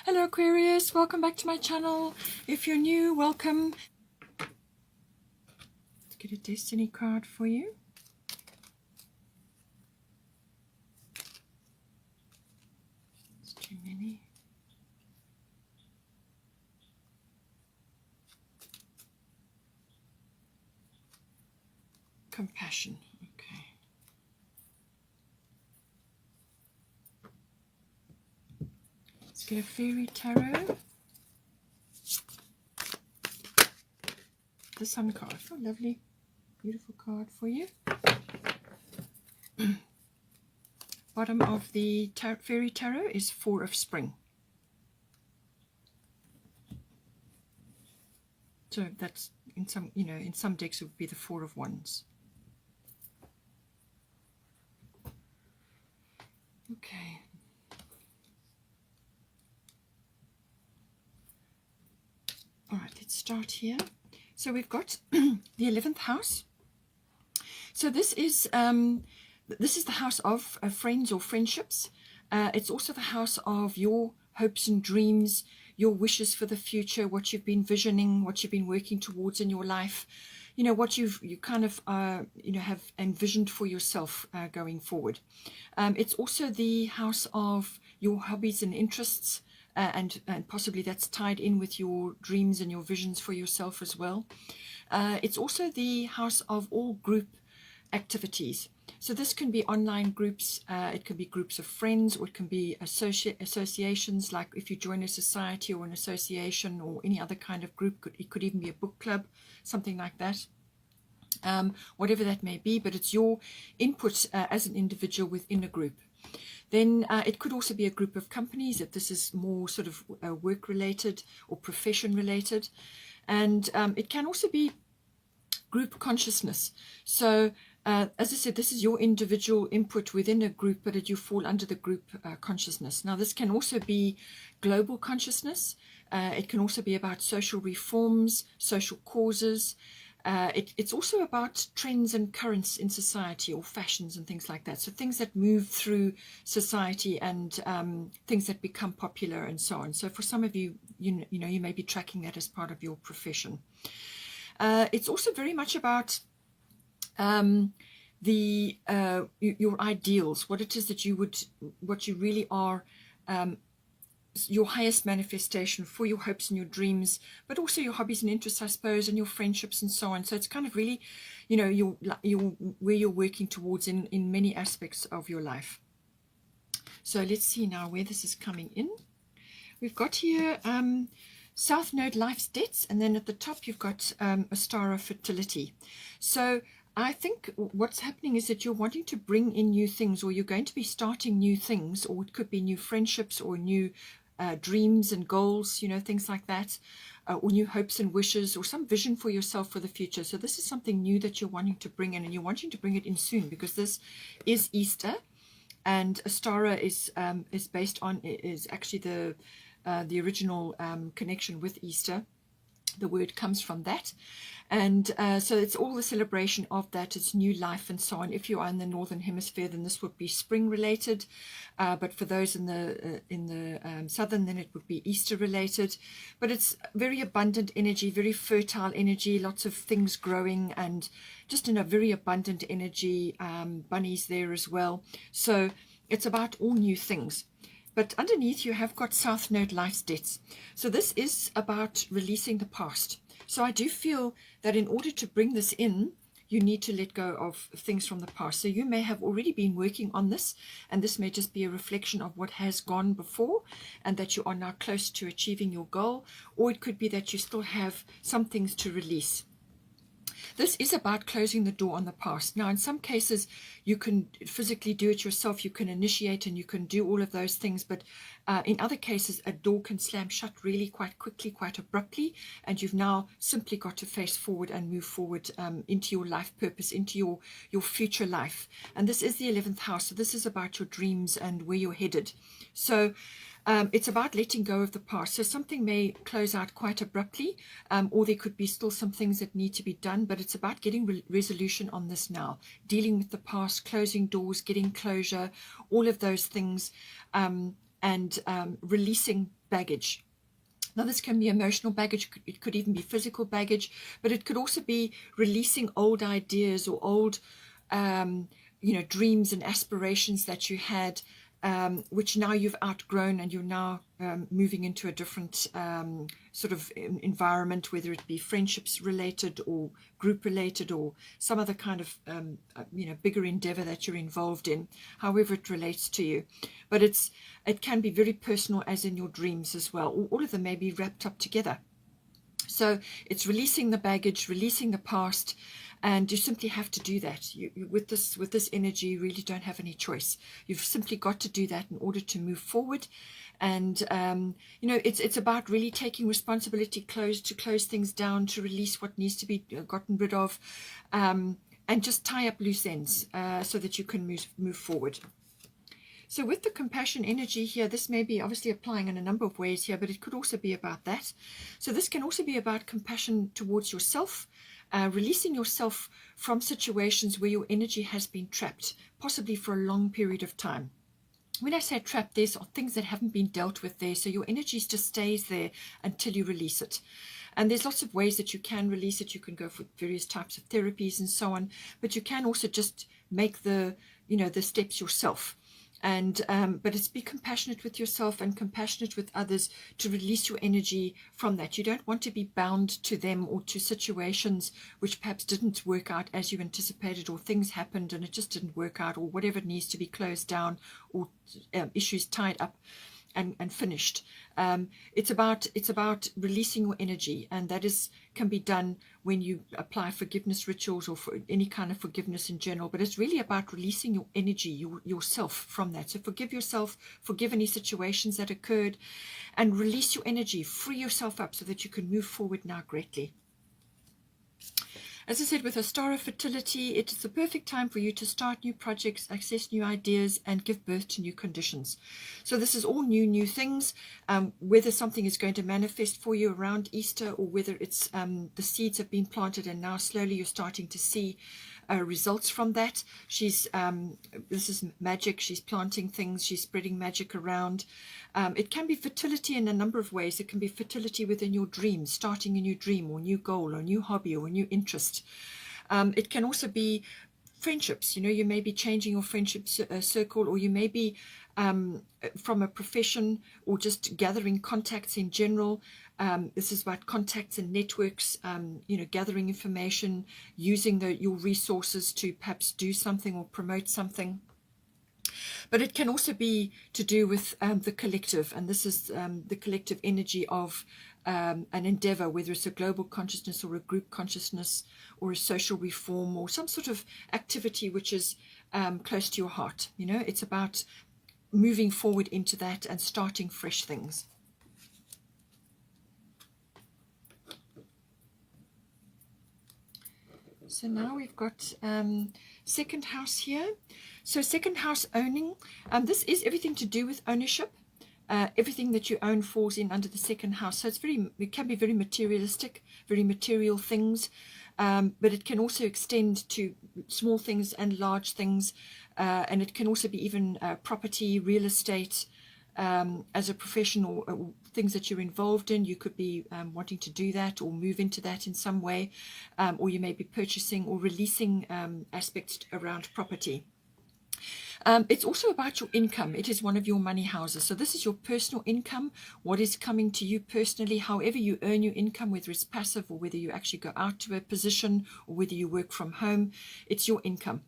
Hello Aquarius, welcome back to my channel. If you're new, welcome. Let's get a destiny card for you. It's too many. Compassion, okay. Let's get a fairy tarot. The sun card. Oh, lovely, beautiful card for you. Bottom of the fairy tarot is Four of Spring. So that's in some, in some decks it would be the Four of Wands. Okay. All right, let's start here. So we've got the 11th house. So this is the house of friends or friendships. It's also the house of your hopes and dreams, your wishes for the future, what you've been visioning, what you've been working towards in your life. What you kind of have envisioned for yourself going forward. It's also the house of your hobbies and interests. And possibly that's tied in with your dreams and your visions for yourself as well. It's also the house of all group activities. So this can be online groups, it can be groups of friends, or it can be associations, like if you join a society or an association or any other kind of group. It could even be a book club, something like that. Whatever that may be, but it's your input as an individual within a group. Then it could also be a group of companies, if this is more sort of work related or profession related. And it can also be group consciousness. So as I said, this is your individual input within a group, but you fall under the group consciousness. Now this can also be global consciousness. It can also be about social reforms, social causes. It's also about trends and currents in society, or fashions and things like that. So things that move through society and things that become popular and so on. So for some of you, you may be tracking that as part of your profession. It's also very much about your ideals, what it is that what you really are, your highest manifestation for your hopes and your dreams, but also your hobbies and interests, I suppose, and your friendships and so on. So it's kind of really, where you're working towards in many aspects of your life. So let's see now where this is coming in. We've got here South Node, Life's Debts, and then at the top you've got Astara, Fertility. So I think what's happening is that you're wanting to bring in new things, or you're going to be starting new things, or it could be new friendships or new dreams and goals, things like that, or new hopes and wishes, or some vision for yourself for the future. So this is something new that you're wanting to bring in, and you're wanting to bring it in soon, because this is Easter, and Astara is actually the original connection with Easter. The word comes from that. And so it's all the celebration of that. It's new life and so on. If you are in the northern hemisphere, then this would be spring related, but for those in the southern, then it would be Easter related. But it's very abundant energy, very fertile energy, lots of things growing, and just in a very abundant energy. Bunnies there as well. So it's about all new things. But underneath you have got South Node, Life's Debts. So this is about releasing the past. So I do feel that in order to bring this in, you need to let go of things from the past. So you may have already been working on this, and this may just be a reflection of what has gone before, and that you are now close to achieving your goal. Or it could be that you still have some things to release. This is about closing the door on the past. Now, in some cases, you can physically do it yourself. You can initiate and you can do all of those things. But in other cases, a door can slam shut really quite quickly, quite abruptly. And you've now simply got to face forward and move forward into your life purpose, into your future life. And this is the 11th house. So this is about your dreams and where you're headed. So it's about letting go of the past. So something may close out quite abruptly, or there could be still some things that need to be done, but it's about getting resolution on this now, dealing with the past, closing doors, getting closure, all of those things, and releasing baggage. Now, this can be emotional baggage, it could even be physical baggage, but it could also be releasing old ideas or old, dreams and aspirations that you had, which now you've outgrown, and you're now moving into a different sort of environment, whether it be friendships related or group related or some other kind of bigger endeavor that you're involved in, however it relates to you. But it can be very personal, as in your dreams as well. All of them may be wrapped up together. So it's releasing the baggage, releasing the past, and you simply have to do that. You with this energy, you really don't have any choice. You've simply got to do that in order to move forward. And it's about really taking responsibility, to close things down, to release what needs to be gotten rid of, and just tie up loose ends so that you can move forward. So with the compassion energy here, this may be obviously applying in a number of ways here, but it could also be about that. So this can also be about compassion towards yourself, releasing yourself from situations where your energy has been trapped, possibly for a long period of time. When I say trapped, there's things that haven't been dealt with there, so your energy just stays there until you release it. And there's lots of ways that you can release it. You can go for various types of therapies and so on, but you can also just make the steps yourself. And but it's be compassionate with yourself and compassionate with others to release your energy from that. You don't want to be bound to them or to situations which perhaps didn't work out as you anticipated, or things happened and it just didn't work out, or whatever needs to be closed down, or issues tied up and finished. It's about releasing your energy, and that can be done when you apply forgiveness rituals or for any kind of forgiveness in general. But it's really about releasing your energy, yourself from that. So forgive yourself, forgive any situations that occurred, and release your energy, free yourself up so that you can move forward now greatly. As I said, with a star of fertility, it is the perfect time for you to start new projects, access new ideas, and give birth to new conditions. So this is all new things, whether something is going to manifest for you around Easter, or whether it's the seeds have been planted and now slowly you're starting to see results from that. This is magic. She's planting things. She's spreading magic around. It can be fertility in a number of ways. It can be fertility within your dreams, starting a new dream or new goal or new hobby or a new interest. It can also be friendships. You may be changing your friendship circle, or you may be from a profession, or just gathering contacts in general. This is about contacts and networks, gathering information, using your resources to perhaps do something or promote something. But it can also be to do with the collective, and this is the collective energy of an endeavor, whether it's a global consciousness or a group consciousness or a social reform or some sort of activity which is close to your heart. It's about moving forward into that and starting fresh things. So now we've got second house here. So second house owning, this is everything to do with ownership. Everything that you own falls in under the second house. So it can be very materialistic, very material things, but it can also extend to small things and large things, and it can also be even property, real estate, as a profession, or things that you're involved in. You could be wanting to do that or move into that in some way, or you may be purchasing or releasing aspects around property. It's also about your income. It is one of your money houses. So this is your personal income, what is coming to you personally, however you earn your income, whether it's passive or whether you actually go out to a position or whether you work from home. It's your income.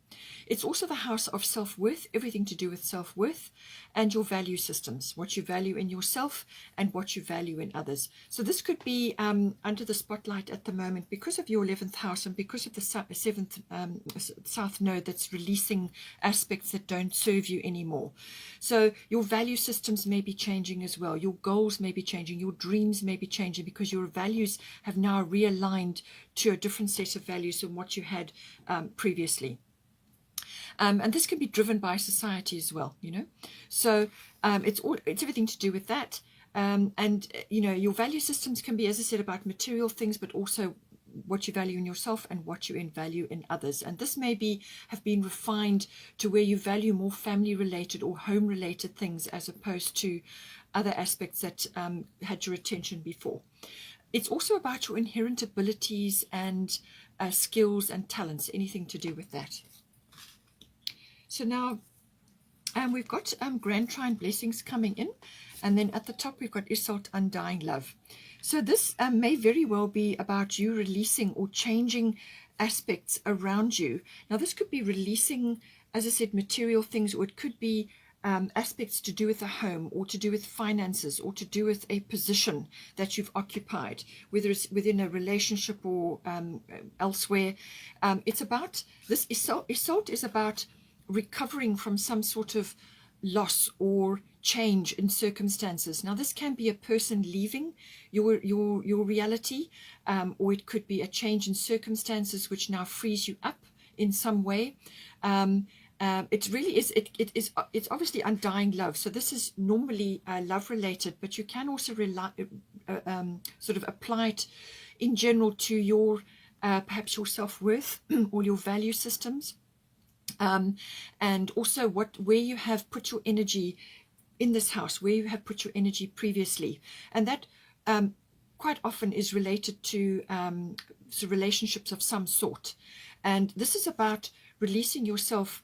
It's also the house of self-worth, everything to do with self-worth, and your value systems, what you value in yourself and what you value in others. So this could be under the spotlight at the moment because of your 11th house and because of the 7th South Node that's releasing aspects that don't serve you anymore. So your value systems may be changing as well. Your goals may be changing. Your dreams may be changing because your values have now realigned to a different set of values than what you had previously. And this can be driven by society as well, So it's everything to do with that. And your value systems can be, as I said, about material things, but also what you value in yourself and what you value in others. And this may have been refined to where you value more family related or home related things as opposed to other aspects that had your attention before. It's also about your inherent abilities and skills and talents, anything to do with that. So now we've got Grand Trine blessings coming in, and then at the top we've got Isolt undying love. So this may very well be about you releasing or changing aspects around you. Now this could be releasing, as I said, material things, or it could be aspects to do with a home, or to do with finances, or to do with a position that you've occupied, whether it's within a relationship or elsewhere. It's about this. Isolt is about recovering from some sort of loss or change in circumstances. Now this can be a person leaving your reality, or it could be a change in circumstances which now frees you up in some way. It really is, it's obviously undying love. So this is normally love related, but you can also sort of apply it in general to your perhaps your self-worth or your value systems, and also where you have put your energy in this house, where you have put your energy previously, and that quite often is related to relationships of some sort. And this is about releasing yourself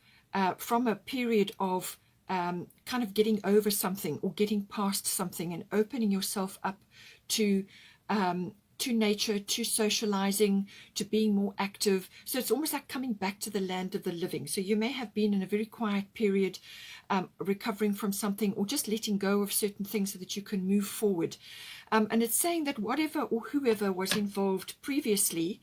from a period of kind of getting over something or getting past something, and opening yourself up to nature, to socializing, to being more active. So it's almost like coming back to the land of the living. So you may have been in a very quiet period, recovering from something, or just letting go of certain things so that you can move forward. And it's saying that whatever or whoever was involved previously,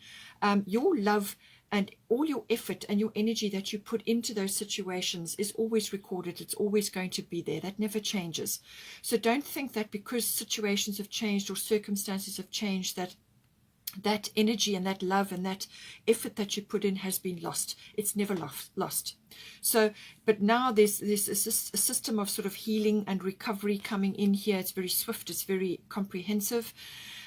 your love and all your effort and your energy that you put into those situations is always recorded. It's always going to be there. That never changes. So don't think that because situations have changed or circumstances have changed, that energy and that love and that effort that you put in has been lost. It's never lost. So, but now there's a system of sort of healing and recovery coming in here. It's very swift. It's very comprehensive.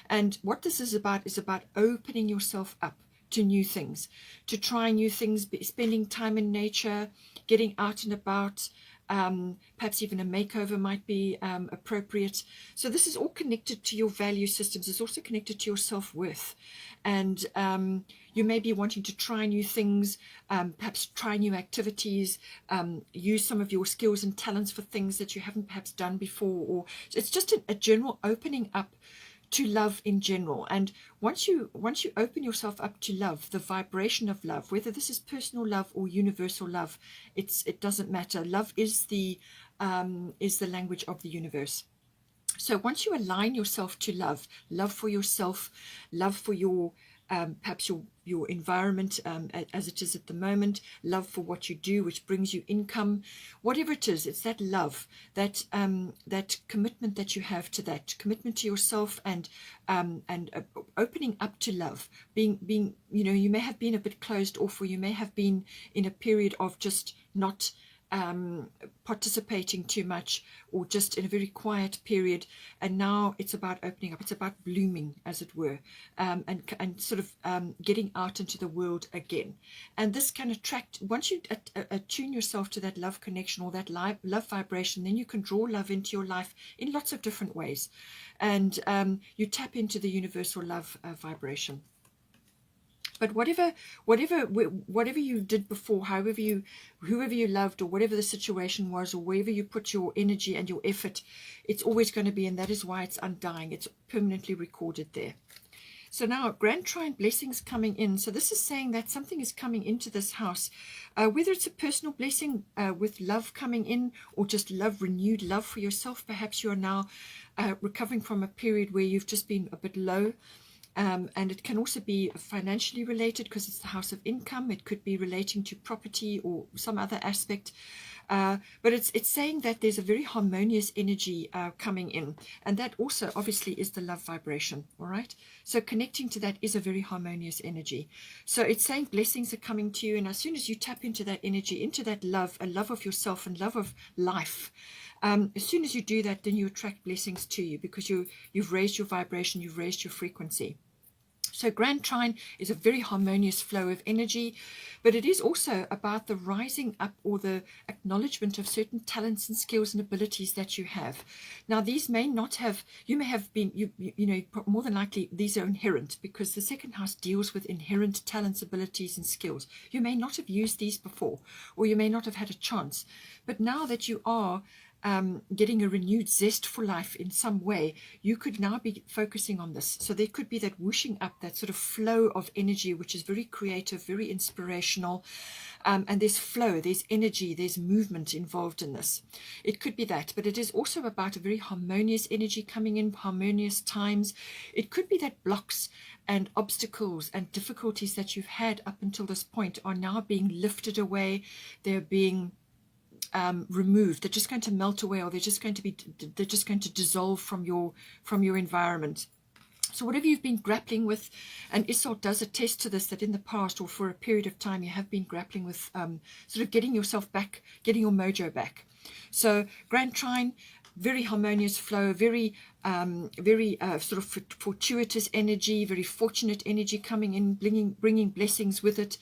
And what this is about opening yourself up to new things, to try new things, spending time in nature, getting out and about. Perhaps even a makeover might be appropriate. So this is all connected to your value systems. It's also connected to your self-worth. And you may be wanting to try new things, perhaps try new activities, use some of your skills and talents for things that you haven't perhaps done before. Or it's just a general opening up to love in general. And once you open yourself up to love, the vibration of love, whether this is personal love or universal love, it doesn't matter. Love is the language of the universe. So once you align yourself to love for yourself, love for your perhaps your environment as it is at the moment, love for what you do, which brings you income, whatever it is, it's that love, that commitment that you have to that, commitment to yourself, and opening up to love, being you may have been a bit closed off, or you may have been in a period of just not participating too much, or just in a very quiet period, and now it's about opening up, it's about blooming, as it were, and sort of getting out into the world again. And this can attract, once you attune yourself to that love connection or that love vibration, then you can draw love into your life in lots of different ways, and you tap into the universal love vibration. But whatever you did before, whoever you loved, or whatever the situation was, or wherever you put your energy and your effort, it's always going to be, and that is why it's undying. It's permanently recorded there. So now Grand Trine blessings coming in. So this is saying that something is coming into this house, whether it's a personal blessing with love coming in, or just love, renewed love for yourself. Perhaps you are now recovering from a period where you've just been a bit low. And it can also be financially related, because it's the house of income. It could be relating to property or some other aspect. But it's saying that there's a very harmonious energy coming in. And that also obviously is the love vibration. All right. So connecting to that is a very harmonious energy. So it's saying blessings are coming to you. And as soon as you tap into that energy, into that love, a love of yourself and love of life, as soon as you do that, then you attract blessings to you, because you've raised your vibration, you've raised your frequency. So Grand Trine is a very harmonious flow of energy, but it is also about the rising up or the acknowledgement of certain talents and skills and abilities that you have. Now, these may not have, you may have been, you know, more than likely these are inherent, because the second house deals with inherent talents, abilities and skills. You may not have used these before, or you may not have had a chance, but now that you are getting a renewed zest for life in some way, you could now be focusing on this. So there could be that whooshing up, that sort of flow of energy, which is very creative, very inspirational, and there's flow, there's energy, there's movement involved in this. It could be that, but it is also about a very harmonious energy coming in, harmonious times. It could be that blocks and obstacles and difficulties that you've had up until this point are now being lifted away. They're being removed. They're just going to melt away, or they're just going to dissolve from your environment. So whatever you've been grappling with, and Isolde does attest to this, that in the past or for a period of time you have been grappling with sort of getting yourself back, getting your mojo back. So Grand Trine, very harmonious flow, very sort of fortuitous energy, very fortunate energy coming in, bringing blessings with it.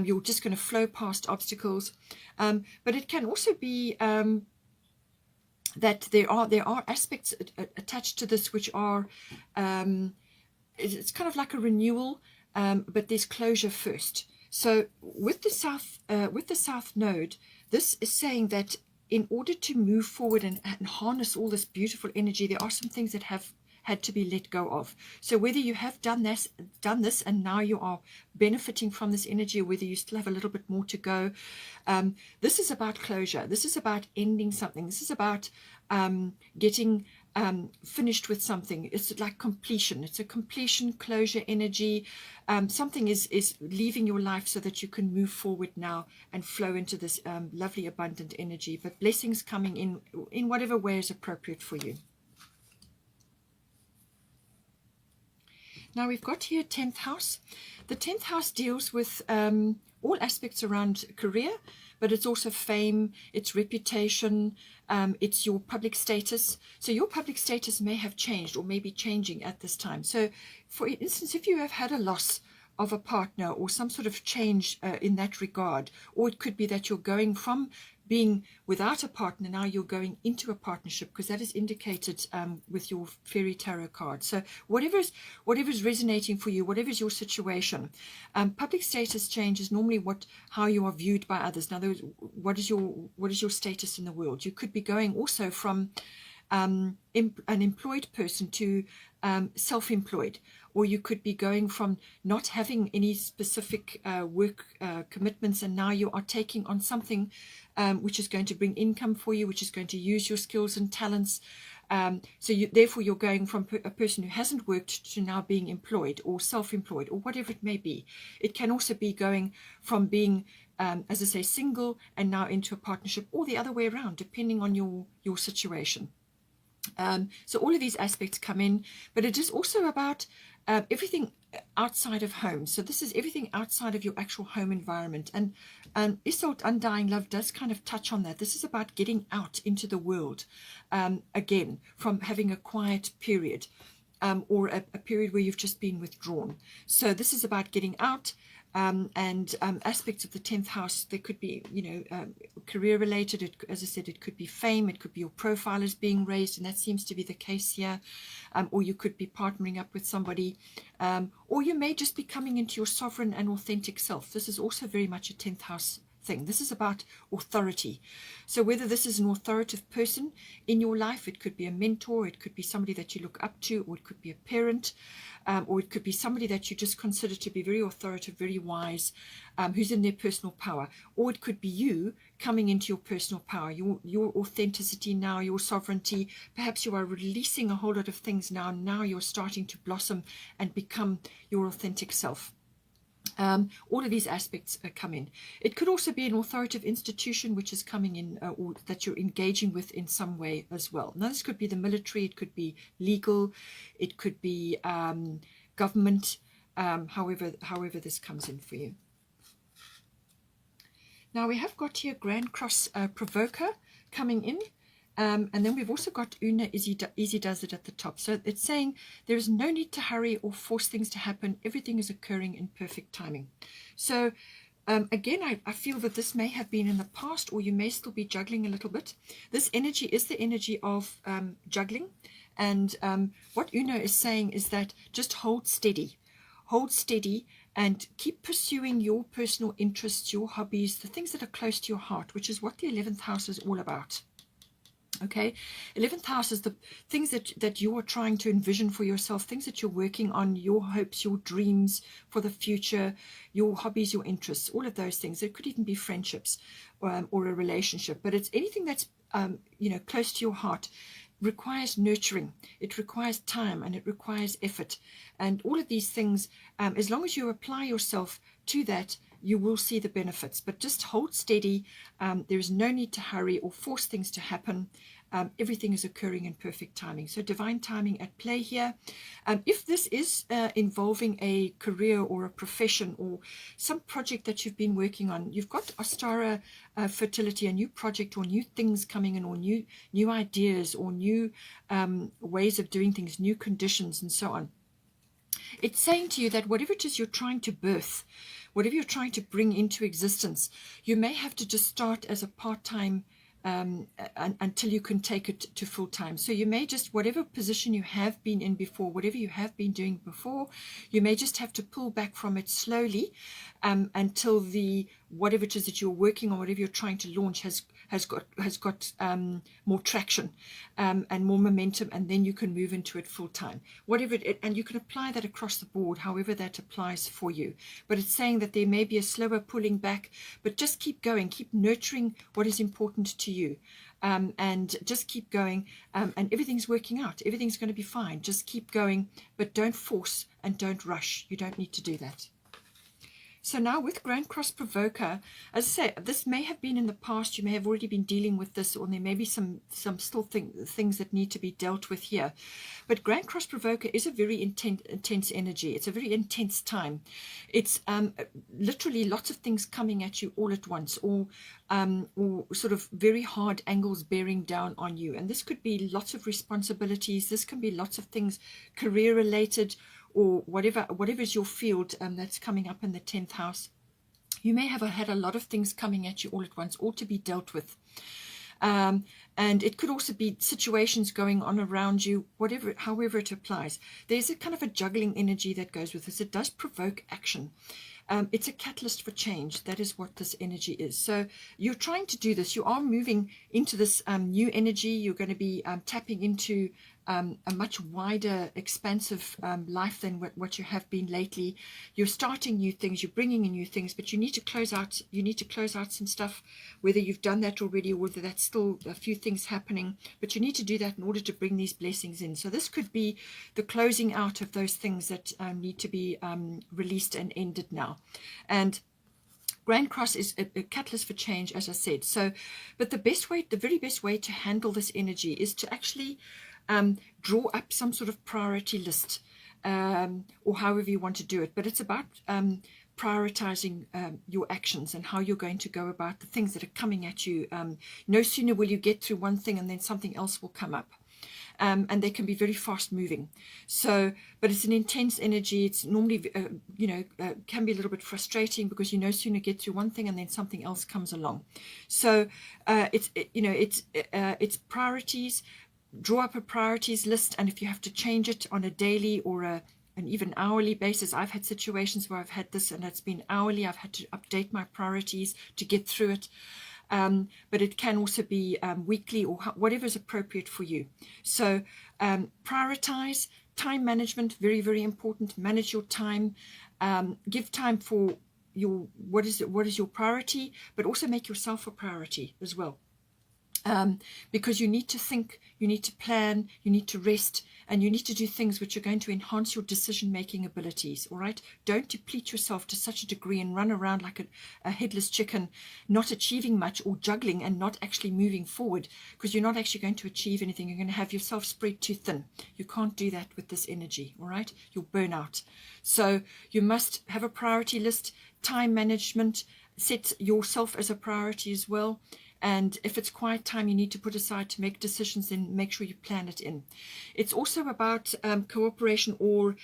You're just going to flow past obstacles, but it can also be that there are aspects attached to this which are it's kind of like a renewal, but there's closure first. So with the south node, this is saying that in order to move forward and harness all this beautiful energy, there are some things that have had to be let go of. So whether you have done this and now you are benefiting from this energy, or whether you still have a little bit more to go, this is about closure. This is about ending something. This is about getting finished with something. It's like completion. It's a completion, closure energy. Something is leaving your life so that you can move forward now and flow into this lovely abundant energy, but blessings coming in whatever way is appropriate for you. Now we've got here 10th house. The 10th house deals with all aspects around career, but it's also fame, it's reputation, it's your public status. So your public status may have changed or may be changing at this time. So for instance, if you have had a loss of a partner or some sort of change in that regard, or it could be that you're going from being without a partner, now you're going into a partnership, because that is indicated with your fairy tarot card. So whatever's resonating for you, whatever's your situation, public status change is normally how you are viewed by others. In other words, what is your status in the world? You could be going also from an employed person to self-employed, or you could be going from not having any specific work commitments, and now you are taking on something which is going to bring income for you, which is going to use your skills and talents. So therefore you're going from a person who hasn't worked to now being employed or self-employed, or whatever it may be. It can also be going from being, as I say, single and now into a partnership, or the other way around, depending on your situation. So all of these aspects come in, but it is also about everything outside of home. So this is everything outside of your actual home environment. And Isolde Undying Love does kind of touch on that. This is about getting out into the world, again, from having a quiet period, or a period where you've just been withdrawn. So this is about getting out. And aspects of the 10th house, there could be, career related. As I said, it could be fame, it could be your profile is being raised, and that seems to be the case here. Or you could be partnering up with somebody, or you may just be coming into your sovereign and authentic self. This is also very much a 10th house thing. This is about authority. So whether this is an authoritative person in your life, it could be a mentor, it could be somebody that you look up to, or it could be a parent, or it could be somebody that you just consider to be very authoritative, very wise, who's in their personal power. Or it could be you coming into your personal power, your authenticity now, your sovereignty. Perhaps you are releasing a whole lot of things now. Now you're starting to blossom and become your authentic self. All of these aspects come in. It could also be an authoritative institution which is coming in, or that you're engaging with in some way as well. Now this could be the military, it could be legal, it could be government, however this comes in for you. Now we have got here Grand Cross Provoker coming in. And then we've also got Una easy does it at the top. So it's saying there is no need to hurry or force things to happen. Everything is occurring in perfect timing. So again, I feel that this may have been in the past, or you may still be juggling a little bit. This energy is the energy of juggling. And what Una is saying is that just hold steady. Hold steady and keep pursuing your personal interests, your hobbies, the things that are close to your heart, which is what the 11th house is all about. Okay, 11th house is the things that you are trying to envision for yourself, things that you're working on, your hopes, your dreams for the future, your hobbies, your interests, all of those things. It could even be friendships or a relationship, but it's anything that's close to your heart. Requires nurturing, it requires time, and it requires effort, and all of these things, as long as you apply yourself to that, you will see the benefits. But just hold steady. There is no need to hurry or force things to happen. Everything is occurring in perfect timing. So divine timing at play here. If this is involving a career or a profession or some project that you've been working on, you've got Ostara fertility, a new project or new things coming in, or new ideas or new ways of doing things, new conditions and so on. It's saying to you that whatever it is you're trying to birth, whatever you're trying to bring into existence, you may have to just start as a part-time until you can take it to full-time. So you may just, whatever position you have been in before, whatever you have been doing before, you may just have to pull back from it slowly until the whatever it is that you're working on, whatever you're trying to launch has got more traction and more momentum, and then you can move into it full-time. Whatever and you can apply that across the board, however that applies for you. But it's saying that there may be a slower pulling back, but just keep going, keep nurturing what is important to you, and just keep going, and everything's working out. Everything's going to be fine. Just keep going, but don't force and don't rush. You don't need to do that. So now with Grand Cross Provoker, as I say, this may have been in the past. You may have already been dealing with this, or there may be some still things that need to be dealt with here. But Grand Cross Provoker is a very intense energy. It's a very intense time. It's literally lots of things coming at you all at once, or sort of very hard angles bearing down on you. And this could be lots of responsibilities. This can be lots of things career related, or whatever is your field that's coming up in the 10th house. You may have had a lot of things coming at you all at once, all to be dealt with. And it could also be situations going on around you, however it applies. There's a kind of a juggling energy that goes with this. It does provoke action. It's a catalyst for change. That is what this energy is. So you're trying to do this. You are moving into this new energy. You're going to be tapping into a much wider, expansive life than what you have been lately. You're starting new things. You're bringing in new things, but you need to close out. You need to close out some stuff, whether you've done that already or whether that's still a few things happening. But you need to do that in order to bring these blessings in. So this could be the closing out of those things that need to be released and ended now. And Grand Cross is a catalyst for change, as I said. So, but the very best way to handle this energy is to actually draw up some sort of priority list, or however you want to do it. But it's about prioritizing your actions and how you're going to go about the things that are coming at you. No sooner will you get through one thing and then something else will come up. And they can be very fast moving. So, but it's an intense energy. It's normally, can be a little bit frustrating because you no sooner get through one thing and then something else comes along. So it's priorities. Draw up a priorities list, and if you have to change it on a daily or an even hourly basis, I've had situations where I've had this and it's been hourly. I've had to update my priorities to get through it. But it can also be weekly or whatever is appropriate for you. So prioritize. Time management, very, very important. Manage your time. Give time for what is your priority, but also make yourself a priority as well. Because you need to think, you need to plan, you need to rest, and you need to do things which are going to enhance your decision-making abilities, all right? Don't deplete yourself to such a degree and run around like a headless chicken, not achieving much or juggling and not actually moving forward, because you're not actually going to achieve anything. You're going to have yourself spread too thin. You can't do that with this energy, all right? You'll burn out. So you must have a priority list, time management, set yourself as a priority as well. And if it's quiet time you need to put aside to make decisions, then make sure you plan it in. It's also about cooperation or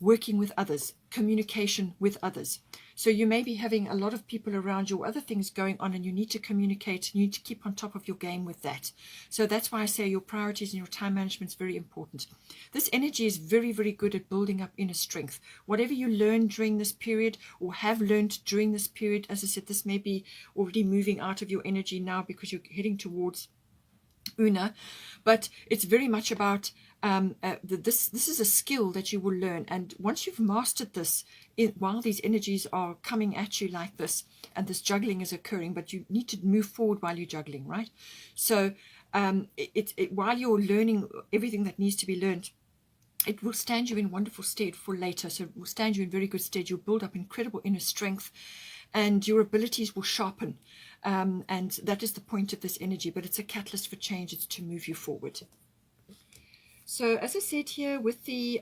working with others, communication with others. So you may be having a lot of people around you or other things going on, and you need to communicate. You need to keep on top of your game with that. So that's why I say your priorities and your time management is very important. This energy is very, very good at building up inner strength. Whatever you learn during this period or have learned during this period, as I said, this may be already moving out of your energy now because you're heading towards Una, but it's very much about this is a skill that you will learn, and once you've mastered this, while these energies are coming at you like this and this juggling is occurring, but you need to move forward while you're juggling, right? So while you're learning everything that needs to be learned, it will stand you in wonderful stead for later. So it will stand you in very good stead. You'll build up incredible inner strength and your abilities will sharpen. And that is the point of this energy, but it's a catalyst for change. It's to move you forward. So as I said here with the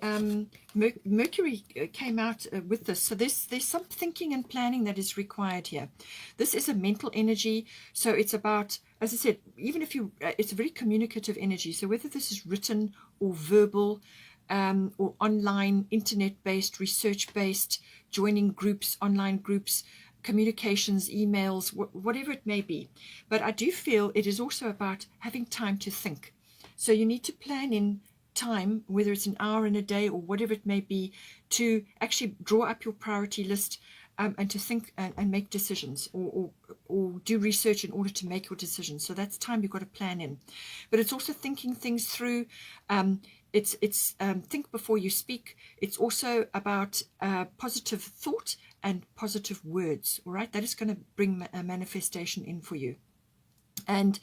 Mercury came out with this. So there's some thinking and planning that is required here. This is a mental energy. So it's about, as I said, even if you, it's a very communicative energy. So whether this is written or verbal, or online, internet-based, research-based, joining groups, online groups, communications, emails, whatever it may be. But I do feel it is also about having time to think. So you need to plan in time, whether it's an hour in a day or whatever it may be, to actually draw up your priority list and to think and make decisions or do research in order to make your decisions. So that's time you've got to plan in. But it's also thinking things through. It's think before you speak. It's also about positive thought and positive words. All right, that is going to bring a manifestation in for you. And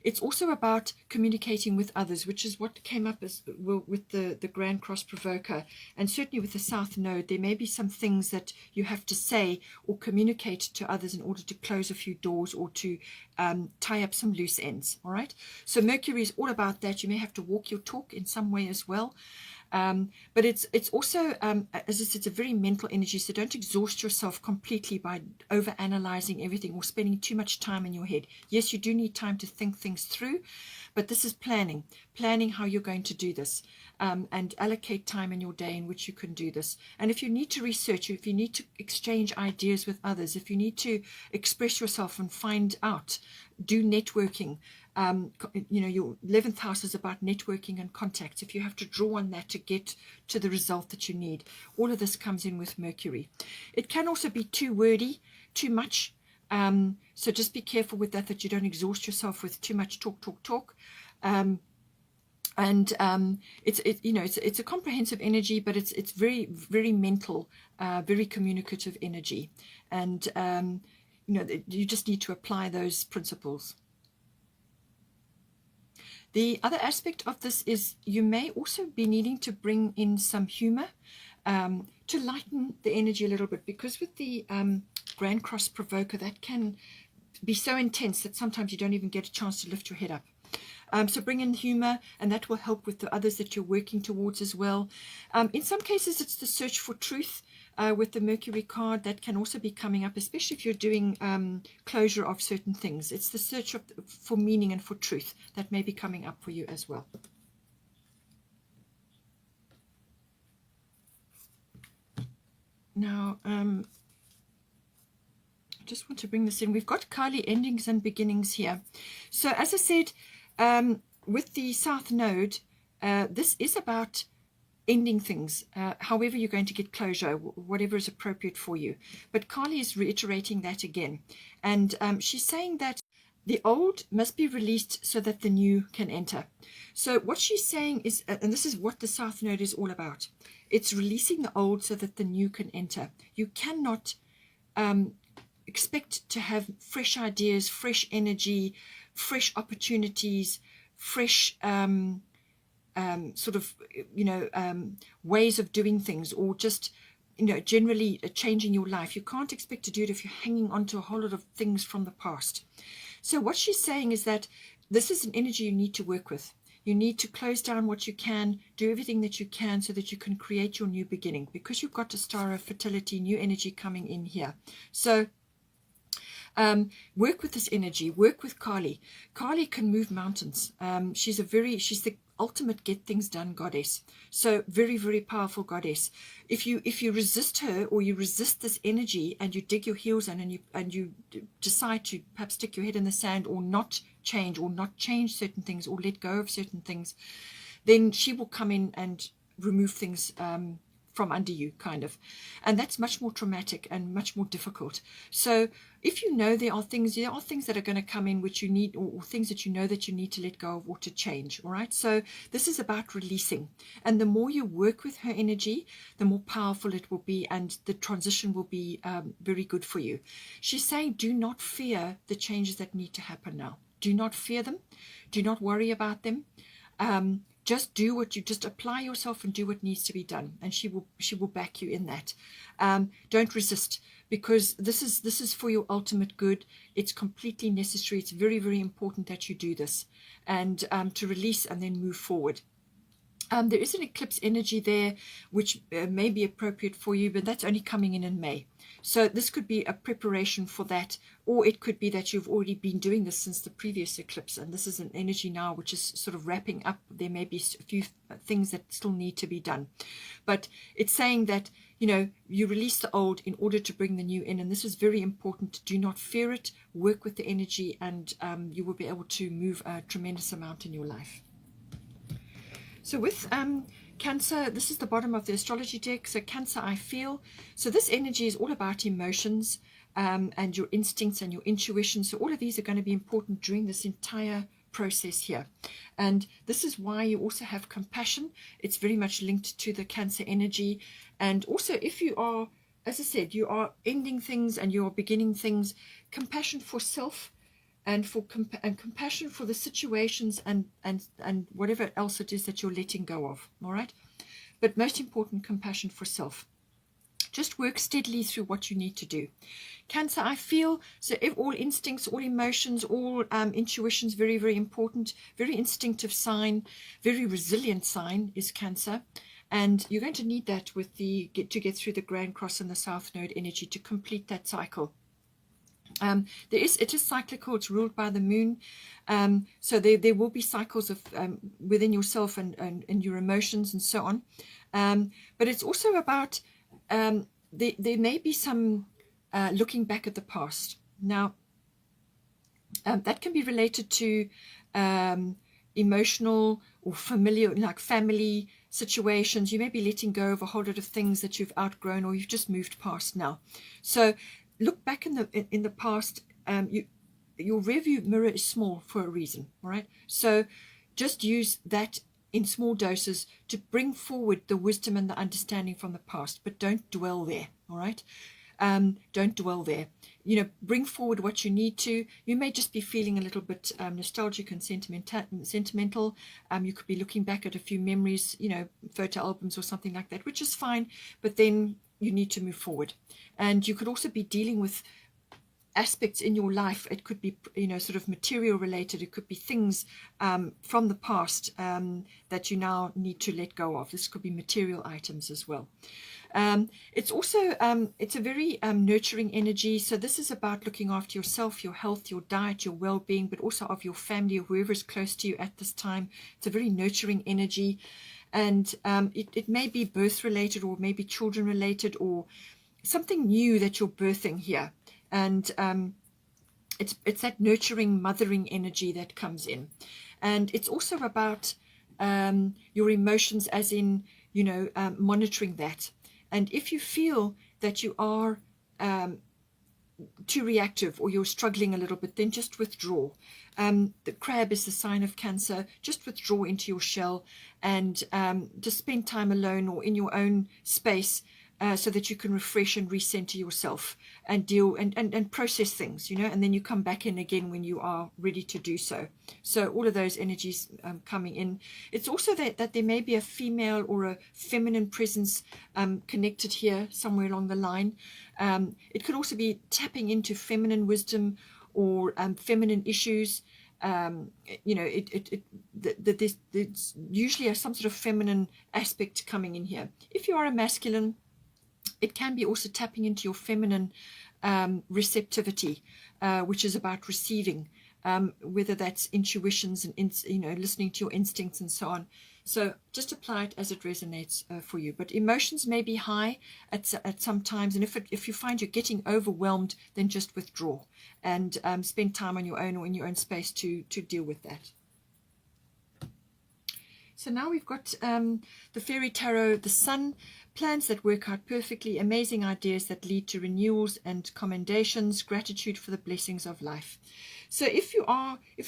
it's also about communicating with others, which is what came up as well with the Grand Cross Provoker. And certainly with the South Node, there may be some things that you have to say or communicate to others in order to close a few doors or to tie up some loose ends. All right. So Mercury is all about that. You may have to walk your talk in some way as well. But it's also, as I said, it's a very mental energy, so don't exhaust yourself completely by over-analyzing everything or spending too much time in your head. Yes, you do need time to think things through, but this is planning how you're going to do this, and allocate time in your day in which you can do this. And if you need to research, if you need to exchange ideas with others, if you need to express yourself and find out, do networking. You know, your 11th house is about networking and contacts. If you have to draw on that to get to the result that you need, all of this comes in with Mercury. It can also be too wordy, too much. So just be careful with that you don't exhaust yourself with too much talk. It's a comprehensive energy, but it's very, very mental, very communicative energy. And, you just need to apply those principles. The other aspect of this is you may also be needing to bring in some humor to lighten the energy a little bit, because with the Grand Cross Provoker, that can be so intense that sometimes you don't even get a chance to lift your head up. So bring in humor, and that will help with the others that you're working towards as well. In some cases, it's the search for truth. With the Mercury card, that can also be coming up, especially if you're doing closure of certain things. It's the search for meaning and for truth that may be coming up for you as well. Now, I just want to bring this in. We've got Kali endings and beginnings here. So as I said, with the South Node, this is about ending things, however you're going to get closure, whatever is appropriate for you. But Kali is reiterating that again. And she's saying that the old must be released so that the new can enter. So what she's saying is, and this is what the South Node is all about, it's releasing the old so that the new can enter. You cannot expect to have fresh ideas, fresh energy, fresh opportunities, fresh ways of doing things, or just, generally changing your life. You can't expect to do it if you're hanging on to a whole lot of things from the past. So what she's saying is that this is an energy you need to work with. You need to close down what you can, do everything that you can so that you can create your new beginning, because you've got a star of fertility, new energy coming in here. So Work with this energy, work with Kali. Kali can move mountains. She's the ultimate get things done goddess. So very, very powerful goddess. If you resist her, or you resist this energy, and you dig your heels in, and you decide to perhaps stick your head in the sand, or not change certain things, or let go of certain things, then she will come in and remove things from under you, kind of. And that's much more traumatic and much more difficult. So if you know there are things that are going to come in which you need, or things that you know that you need to let go of or to change. All right. So this is about releasing. And the more you work with her energy, the more powerful it will be, and the transition will be very good for you. She's saying, do not fear the changes that need to happen now. Do not fear them. Do not worry about them. Just apply yourself and do what needs to be done, and she will back you in that. Don't resist, because this is for your ultimate good. It's completely necessary. It's very, very important that you do this, and to release and then move forward. There is an eclipse energy there, which may be appropriate for you, but that's only coming in May. So this could be a preparation for that, or it could be that you've already been doing this since the previous eclipse, and this is an energy now which is sort of wrapping up. There may be a few things that still need to be done, but it's saying that, you know, you release the old in order to bring the new in, and this is very important. Do not fear it. Work with the energy, and you will be able to move a tremendous amount in your life. So with Cancer, this is the bottom of the astrology deck. So Cancer, I feel. So this energy is all about emotions and your instincts and your intuition. So all of these are going to be important during this entire process here. And this is why you also have compassion. It's very much linked to the Cancer energy. And also, if you are, as I said, you are ending things and you are beginning things, compassion for self, and for compassion for the situations and whatever else it is that you're letting go of. All right, but most important, compassion for self. Just work steadily through what you need to do. Cancer, I feel. So all instincts, all emotions, all intuitions, very, very important. Very instinctive sign, very resilient sign is Cancer. And you're going to need that with to get through the Grand Cross and the South Node energy to complete that cycle. It is cyclical. It's ruled by the moon, so there will be cycles of within yourself and your emotions and so on. But it's also about there may be some looking back at the past. Now that can be related to emotional or familiar, like family situations. You may be letting go of a whole lot of things that you've outgrown or you've just moved past now. So look back in the past. Your rearview mirror is small for a reason, all right? So just use that in small doses to bring forward the wisdom and the understanding from the past, but don't dwell there, all right? Don't dwell there. You know, bring forward what you need to. You may just be feeling a little bit nostalgic and sentimental. You could be looking back at a few memories, you know, photo albums or something like that, which is fine, but then you need to move forward. And you could also be dealing with aspects in your life. It could be, you know, sort of material related. It could be things from the past that you now need to let go of. This could be material items as well. It's also it's a very nurturing energy. So this is about looking after yourself, your health, your diet, your well-being, but also of your family or whoever is close to you at this time. It's a very nurturing energy. And it may be birth related, or maybe children related, or something new that you're birthing here. And it's that nurturing, mothering energy that comes in. And it's also about your emotions, as in, you know, monitoring that. And if you feel that you are too reactive or you're struggling a little bit, then just withdraw. The crab is the sign of Cancer. Just withdraw into your shell and just spend time alone or in your own space so that you can refresh and recenter yourself and deal and process things, you know, and then you come back in again when you are ready to do so. So all of those energies coming in. It's also that there may be a female or a feminine presence connected here somewhere along the line. It could also be tapping into feminine wisdom or feminine issues. You know, there's usually some sort of feminine aspect coming in here. If you are a masculine, it can be also tapping into your feminine receptivity, which is about receiving, whether that's intuitions and listening to your instincts and so on. So just apply it as it resonates for you. But emotions may be high at some times, and if you find you're getting overwhelmed, then just withdraw and spend time on your own or in your own space to deal with that. So now we've got the Fairy Tarot, the Sun, plans that work out perfectly, amazing ideas that lead to renewals and commendations, gratitude for the blessings of life. So if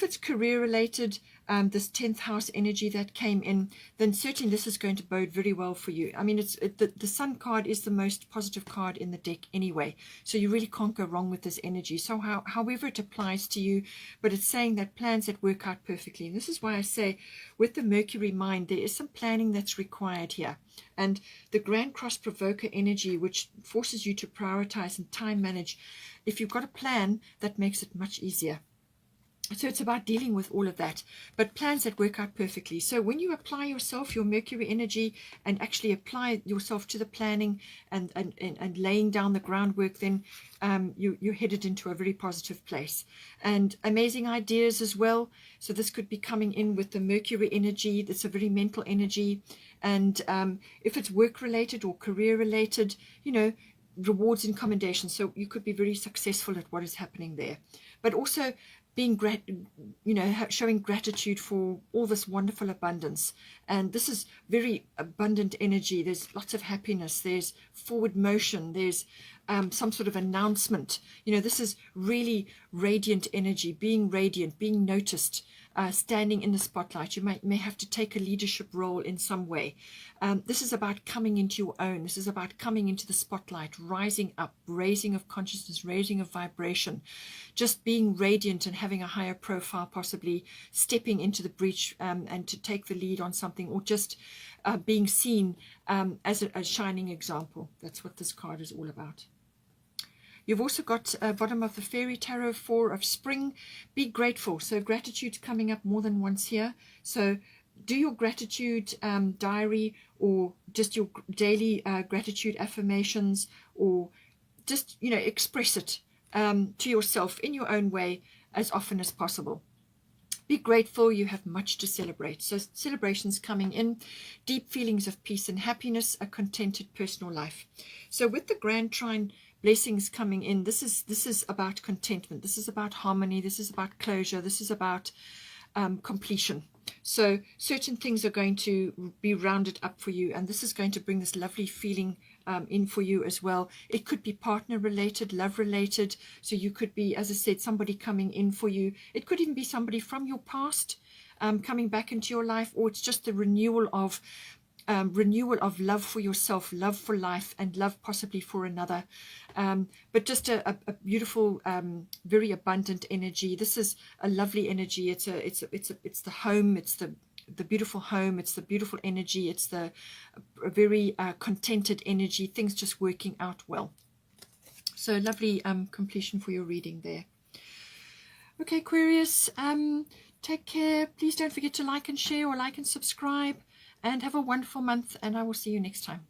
it's career related, this 10th house energy that came in, then certainly this is going to bode very well for you. I mean, the Sun card is the most positive card in the deck anyway, so you really can't go wrong with this energy. So however it applies to you, but it's saying that plans that work out perfectly. And this is why I say with the Mercury mind, there is some planning that's required here. And the Grand Cross Provoker energy, which forces you to prioritize and time manage, if you've got a plan, that makes it much easier. So it's about dealing with all of that, but plans that work out perfectly. So when you apply yourself, your Mercury energy, and actually apply yourself to the planning and laying down the groundwork, then you're headed into a very positive place. And amazing ideas as well. So this could be coming in with the Mercury energy. That's a very mental energy. And if it's work related or career related, rewards and commendations. So you could be very successful at what is happening there. But also being showing gratitude for all this wonderful abundance. And this is very abundant energy. There's lots of happiness. There's forward motion. There's some sort of announcement. This is really radiant energy, being radiant, being noticed, standing in the spotlight. You may have to take a leadership role in some way. This is about coming into your own. This is about coming into the spotlight, rising up, raising of consciousness, raising of vibration, just being radiant and having a higher profile, possibly stepping into the breach and to take the lead on something, or just being seen as a shining example. That's what this card is all about. You've also got bottom of the Fairy Tarot, 4 of Spring. Be grateful. So gratitude's coming up more than once here. So do your gratitude diary, or just your daily gratitude affirmations, or just, express it to yourself in your own way as often as possible. Be grateful. You have much to celebrate. So celebrations coming in, deep feelings of peace and happiness, a contented personal life. So with the Grand Trine blessings coming in, this is about contentment. This is about harmony. This is about closure. This is about completion. So certain things are going to be rounded up for you, and this is going to bring this lovely feeling in for you as well. It could be partner related, love related. So you could be, as I said, somebody coming in for you. It could even be somebody from your past coming back into your life, or it's just the renewal of love for yourself, love for life, and love possibly for another. But just a beautiful, very abundant energy. This is a lovely energy. It's the home. It's the beautiful home. It's the beautiful energy. It's a very contented energy. Things just working out well. So lovely completion for your reading there. Okay, Aquarius, take care. Please don't forget to like and share, or like and subscribe. And have a wonderful month, and I will see you next time.